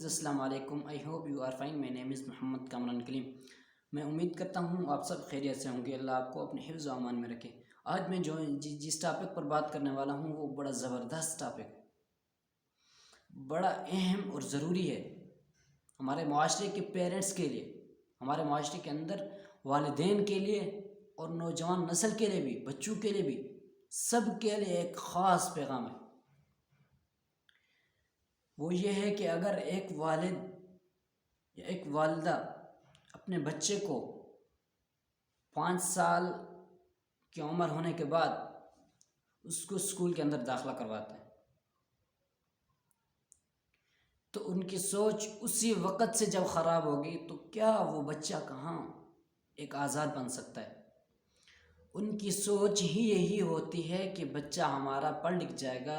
Friends السلام علیکم. I hope you are fine. My name is Muhammad Kamran Kaleem. میں امید کرتا ہوں آپ سب خیریت سے ہوں گے. اللہ آپ کو اپنے حفظ و امان میں رکھے. آج میں جس ٹاپک پر بات کرنے والا ہوں وہ بڑا زبردست ٹاپک ہے، بڑا اہم اور ضروری ہے ہمارے معاشرے کے پیرنٹس کے لیے، ہمارے معاشرے کے اندر والدین کے لیے اور نوجوان نسل کے لیے بھی، بچوں کے لیے بھی، سب کے لیے ایک خاص پیغام ہے. وہ یہ ہے کہ اگر ایک والد یا ایک والدہ اپنے بچے کو 5 سال کی عمر ہونے کے بعد اس کو اسکول کے اندر داخلہ کرواتا ہے، تو ان کی سوچ اسی وقت سے جب خراب ہوگی تو کیا وہ بچہ کہاں ایک آزاد بن سکتا ہے. ان کی سوچ ہی یہی ہوتی ہے کہ بچہ ہمارا پڑھ لکھ جائے گا،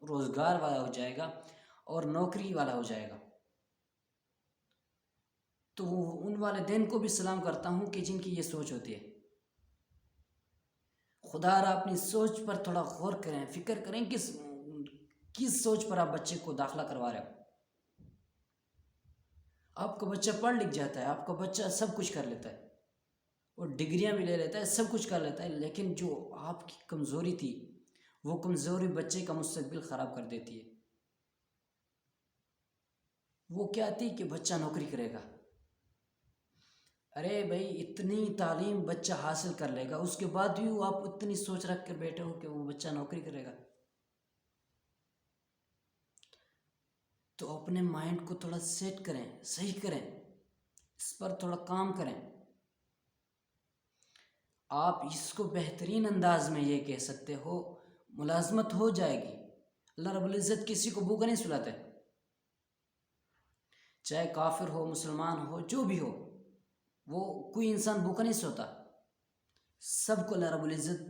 روزگار والا ہو جائے گا اور نوکری والا ہو جائے گا. تو ان والدین کو بھی سلام کرتا ہوں کہ جن کی یہ سوچ ہوتی ہے. خدا را اپنی سوچ پر تھوڑا غور کریں، فکر کریں کس سوچ پر آپ بچے کو داخلہ کروا رہے ہو. آپ کا بچہ پڑھ لکھ جاتا ہے، آپ کا بچہ سب کچھ کر لیتا ہے اور ڈگریاں بھی لے لیتا ہے، سب کچھ کر لیتا ہے، لیکن جو آپ کی کمزوری تھی وہ کمزوری بچے کا مستقبل خراب کر دیتی ہے. وہ کیا تھی کہ بچہ نوکری کرے گا. ارے بھائی، اتنی تعلیم بچہ حاصل کر لے گا، اس کے بعد بھی آپ اتنی سوچ رکھ کر بیٹھے ہو کہ وہ بچہ نوکری کرے گا. تو اپنے مائنڈ کو تھوڑا سیٹ کریں، صحیح کریں، اس پر تھوڑا کام کریں. آپ اس کو بہترین انداز میں یہ کہہ سکتے ہو، ملازمت ہو جائے گی. اللہ رب العزت کسی کو بھوکا نہیں سلاتا ہے، چاہے کافر ہو، مسلمان ہو، جو بھی ہو، وہ کوئی انسان بھوکا نہیں سوتا. سب کو اللہ رب العزت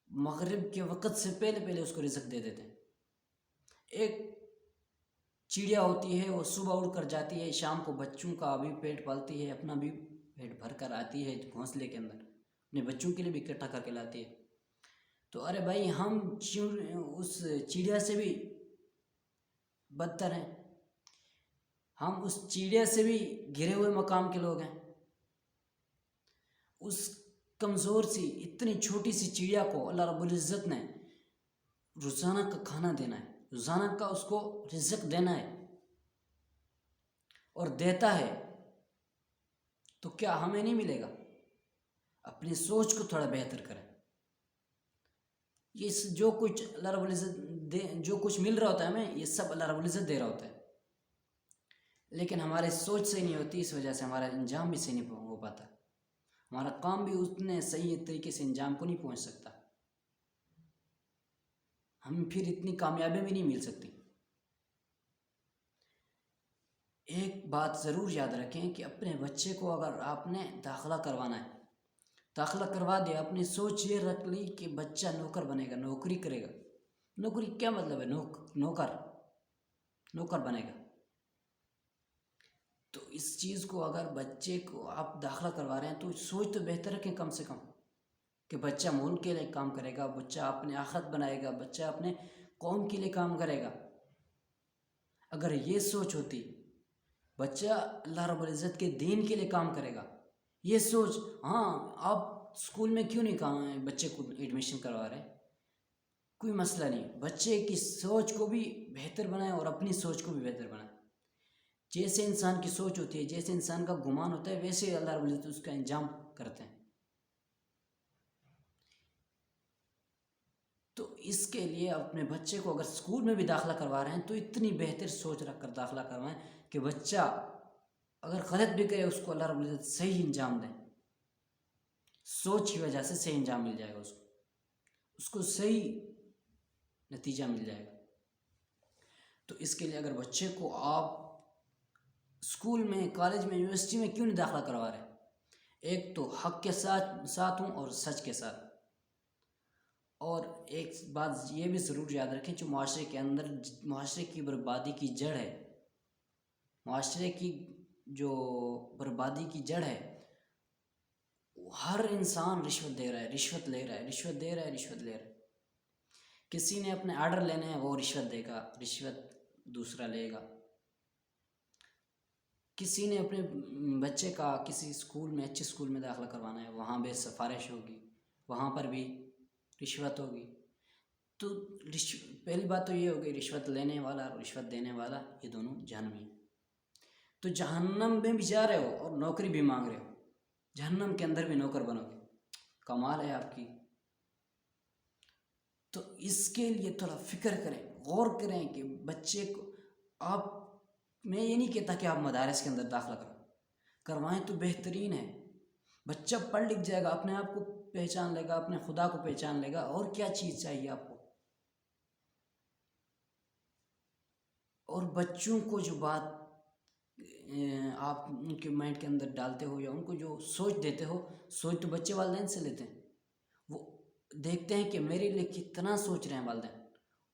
مغرب کے وقت سے پہلے اس کو رزق دے دیتے ہیں. ایک چڑیا ہوتی ہے، وہ صبح اڑ کر جاتی ہے، شام کو بچوں کا بھی پیٹ پالتی ہے، اپنا بھی پیٹ بھر کر آتی ہے گھونسلے کے اندر، اپنے بچوں کے لیے بھی اکٹھا کر کے لاتی ہے. تو ارے بھائی، ہم اس چڑیا سے بھی بدتر ہیں، ہم اس چڑیا سے بھی گرے ہوئے مقام کے لوگ ہیں. اس کمزور سی اتنی چھوٹی سی چڑیا کو اللہ رب العزت نے روزانہ کا کھانا دینا ہے، روزانہ کا اس کو رزق دینا ہے اور دیتا ہے. تو کیا ہمیں نہیں ملے گا؟ اپنی سوچ کو تھوڑا بہتر کریں. یہ جو کچھ اللہ رب العزت جو کچھ مل رہا ہوتا ہے ہمیں، یہ سب اللہ رب العزت دے رہا ہوتا ہے، لیکن ہمارے سوچ صحیح نہیں ہوتی، اس وجہ سے ہمارا انجام بھی صحیح نہیں ہو پاتا، ہمارا کام بھی اتنے صحیح طریقے سے انجام کو نہیں پہنچ سکتا، ہم پھر اتنی کامیابی بھی نہیں مل سکتی. ایک بات ضرور یاد رکھیں کہ اپنے بچے کو اگر آپ نے داخلہ کروانا ہے، داخلہ کروا دیا، اپنی سوچ یہ رکھ لی کہ بچہ نوکر بنے گا، نوکری کرے گا. نوکری کیا مطلب ہے؟ نوکر بنے گا. تو اس چیز کو اگر بچے کو آپ داخلہ کروا رہے ہیں تو سوچ تو بہتر رکھیں کم سے کم، کہ بچہ ملک کے لیے کام کرے گا، بچہ اپنے آخرت بنائے گا، بچہ اپنے قوم کے لیے کام کرے گا. اگر یہ سوچ ہوتی، بچہ اللہ رب العزت کے دین کے لیے کام کرے گا، یہ سوچ، ہاں آپ اسکول میں کیوں نہیں بچے کو ایڈمیشن کروا رہے ہیں، کوئی مسئلہ نہیں. بچے کی سوچ کو بھی بہتر بنائیں اور اپنی سوچ کو بھی بہتر بنائیں. جیسے انسان کی سوچ ہوتی ہے، جیسے انسان کا گمان ہوتا ہے، ویسے اللہ رب العزت اس کا انجام کرتے ہیں. تو اس کے لیے اپنے بچے کو اگر اسکول میں بھی داخلہ کروا رہے ہیں تو اتنی بہتر سوچ رکھ کر داخلہ کروائیں کہ بچہ اگر غلط بھی کرے اس کو اللہ رب العزت صحیح انجام دیں. سوچ کی وجہ سے صحیح انجام مل جائے گا، اس کو صحیح نتیجہ مل جائے گا. تو اس کے لیے اگر بچے کو آپ اسکول میں، کالج میں، یونیورسٹی میں کیوں نہیں داخلہ کروا رہے؟ ایک تو حق کے ساتھ ہوں اور سچ کے ساتھ. اور ایک بات یہ بھی ضرور یاد رکھیں، جو معاشرے کے اندر معاشرے کی بربادی کی جڑ ہے، معاشرے کی جو بربادی کی جڑ ہے، ہر انسان رشوت دے رہا ہے، رشوت لے رہا ہے، رشوت دے رہا ہے، رشوت لے رہا ہے. کسی نے اپنے آرڈر لینے ہیں، وہ رشوت دے گا، رشوت دوسرا لے گا. کسی نے اپنے بچے کا کسی اسکول میں اچھے اسکول میں داخلہ کروانا ہے، وہاں بھی سفارش ہوگی، وہاں پر بھی رشوت ہوگی. تو پہلی بات تو یہ ہوگی، رشوت لینے والا اور رشوت دینے والا یہ دونوں جہنمی ہیں. تو جہنم میں بھی جا رہے ہو اور نوکری بھی مانگ رہے ہو، جہنم کے اندر بھی نوکر بنو گے. کمال ہے آپ کی. تو اس کے لیے تھوڑا فکر کریں، غور کریں کہ بچے کو آپ، میں یہ نہیں کہتا کہ آپ مدارس کے اندر داخلہ کروائیں تو بہترین ہے. بچہ پڑھ لکھ جائے گا، اپنے آپ کو پہچان لے گا، اپنے خدا کو پہچان لے گا، اور کیا چیز چاہیے آپ کو. اور بچوں کو جو بات آپ ان کے مائنڈ کے اندر ڈالتے ہو یا ان کو جو سوچ دیتے ہو، سوچ تو بچے والدین سے لیتے ہیں. وہ دیکھتے ہیں کہ میرے لیے کتنا سوچ رہے ہیں والدین،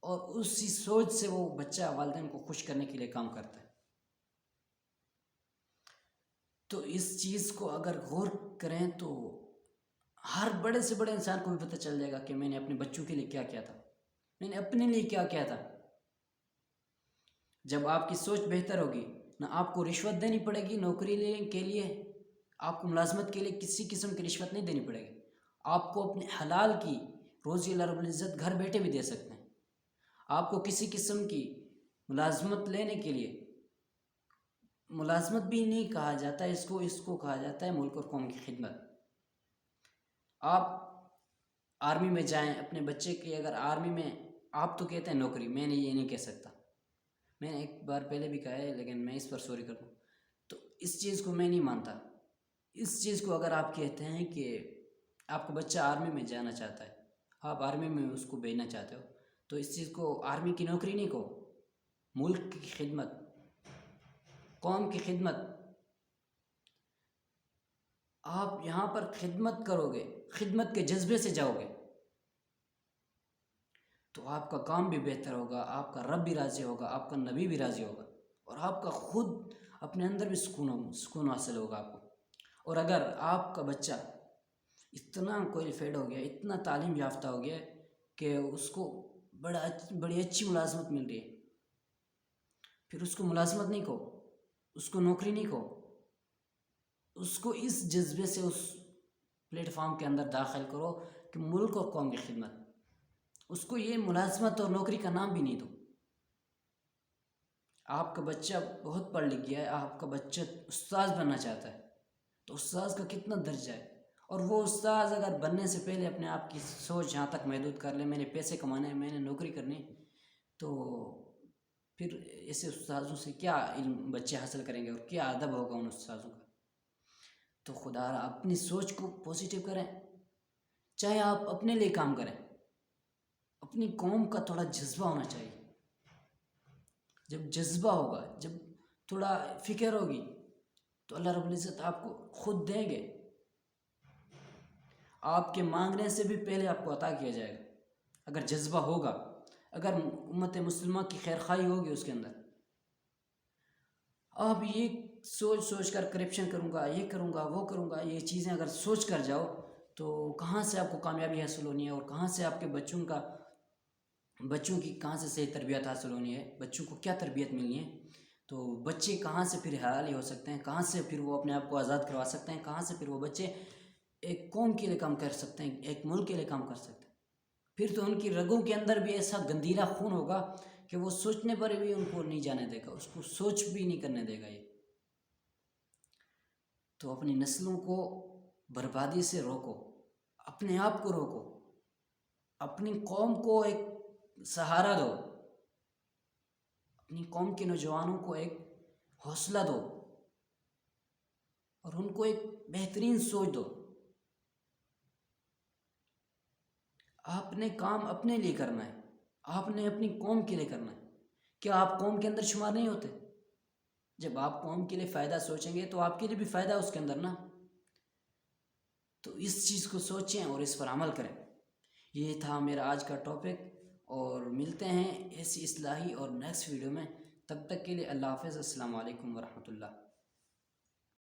اور اسی سوچ سے وہ بچہ والدین کو خوش کرنے کے لیے کام کرتا ہے. تو اس چیز کو اگر غور کریں تو ہر بڑے سے بڑے انسان کو بھی پتہ چل جائے گا کہ میں نے اپنے بچوں کے لیے کیا کیا تھا، میں نے اپنے لیے کیا کیا تھا. جب آپ کی سوچ بہتر ہوگی، نہ آپ کو رشوت دینی پڑے گی نوکری لینے کے لیے، آپ کو ملازمت کے لیے کسی قسم کی رشوت نہیں دینی پڑے گی. آپ کو اپنے حلال کی روزی اللہ رب العزت گھر بیٹھے بھی دے سکتے ہیں. آپ کو کسی قسم کی ملازمت لینے کے لیے، ملازمت بھی نہیں کہا جاتا ہے اس کو کہا جاتا ہے ملک اور قوم کی خدمت. آپ آرمی میں جائیں اپنے بچے کی، اگر آرمی میں آپ تو کہتے ہیں نوکری، میں نے یہ نہیں کہہ سکتا، میں نے ایک بار پہلے بھی کہا ہے لیکن میں اس پر سوری کر دوں. تو اس چیز کو میں نہیں مانتا. اس چیز کو اگر آپ کہتے ہیں کہ آپ کا بچہ آرمی میں جانا چاہتا ہے، آپ آرمی میں اس کو بھیجنا چاہتے ہو، تو اس چیز کو آرمی کی نوکری نہیں کہو، ملک کی خدمت، قوم کی خدمت. آپ یہاں پر خدمت کرو گے، خدمت کے جذبے سے جاؤ گے تو آپ کا کام بھی بہتر ہوگا، آپ کا رب بھی راضی ہوگا، آپ کا نبی بھی راضی ہوگا، اور آپ کا خود اپنے اندر بھی سکون حاصل ہوگا آپ کو. اور اگر آپ کا بچہ اتنا کوالیفائڈ ہو گیا، اتنا تعلیم یافتہ ہو گیا کہ اس کو بڑی اچھی ملازمت مل رہی ہے، پھر اس کو ملازمت نہیں کہو، اس کو نوکری نہیں کہو، اس کو اس جذبے سے اس پلیٹ فارم کے اندر داخل کرو کہ ملک اور قوم کی خدمت. اس کو یہ ملازمت اور نوکری کا نام بھی نہیں دو. آپ کا بچہ بہت پڑھ لکھ گیا ہے، آپ کا بچہ استاذ بننا چاہتا ہے، تو استاذ کا کتنا درجہ ہے. اور وہ استاذ اگر بننے سے پہلے اپنے آپ کی سوچ یہاں تک محدود کر لے، میں نے پیسے کمانے ہیں، میں نے نوکری کرنی، تو پھر ایسے استاذوں سے کیا علم بچے حاصل کریں گے اور کیا ادب ہوگا ان استاذوں کا. تو خدا را اپنی سوچ کو پوزیٹیو کریں. چاہے آپ اپنے لیے کام کریں، اپنی قوم کا تھوڑا جذبہ ہونا چاہیے. جب جذبہ ہوگا، جب تھوڑا فکر ہوگی، تو اللہ رب العزت آپ کو خود دیں گے. آپ کے مانگنے سے بھی پہلے آپ کو عطا کیا جائے گا اگر جذبہ ہوگا، اگر امت مسلمہ کی خیر خواہی ہوگی اس کے اندر. آپ یہ سوچ کر کرپشن کروں گا، یہ کروں گا، وہ کروں گا، یہ چیزیں اگر سوچ کر جاؤ تو کہاں سے آپ کو کامیابی حاصل ہونی ہے، اور کہاں سے آپ کے بچوں کی کہاں سے صحیح تربیت حاصل ہونی ہے، بچوں کو کیا تربیت ملنی ہے. تو بچے کہاں سے پھر حلالی ہو سکتے ہیں، کہاں سے پھر وہ اپنے آپ کو آزاد کروا سکتے ہیں، کہاں سے پھر وہ بچے ایک قوم کے لیے کام کر سکتے ہیں، ایک ملک کے لیے کام کر سکتے ہیں. پھر تو ان کی رگوں کے اندر بھی ایسا گندیلا خون ہوگا کہ وہ سوچنے پر بھی ان کو نہیں جانے دے گا، اس کو سوچ بھی نہیں کرنے دے گا. یہ تو اپنی نسلوں کو بربادی سے روکو، اپنے آپ کو روکو، اپنی قوم کو ایک سہارا دو، اپنی قوم کے نوجوانوں کو ایک حوصلہ دو، اور ان کو ایک بہترین سوچ دو. آپ نے کام اپنے لیے کرنا ہے، آپ نے اپنی قوم کے لیے کرنا ہے. کیا آپ قوم کے اندر شمار نہیں ہوتے؟ جب آپ قوم کے لیے فائدہ سوچیں گے تو آپ کے لیے بھی فائدہ اس کے اندر نا. تو اس چیز کو سوچیں اور اس پر عمل کریں. یہ تھا میرا آج کا ٹاپک، اور ملتے ہیں ایسی اصلاحی اور نیکسٹ ویڈیو میں. تب تک کے لیے اللہ حافظ. السلام علیکم ورحمۃ اللہ.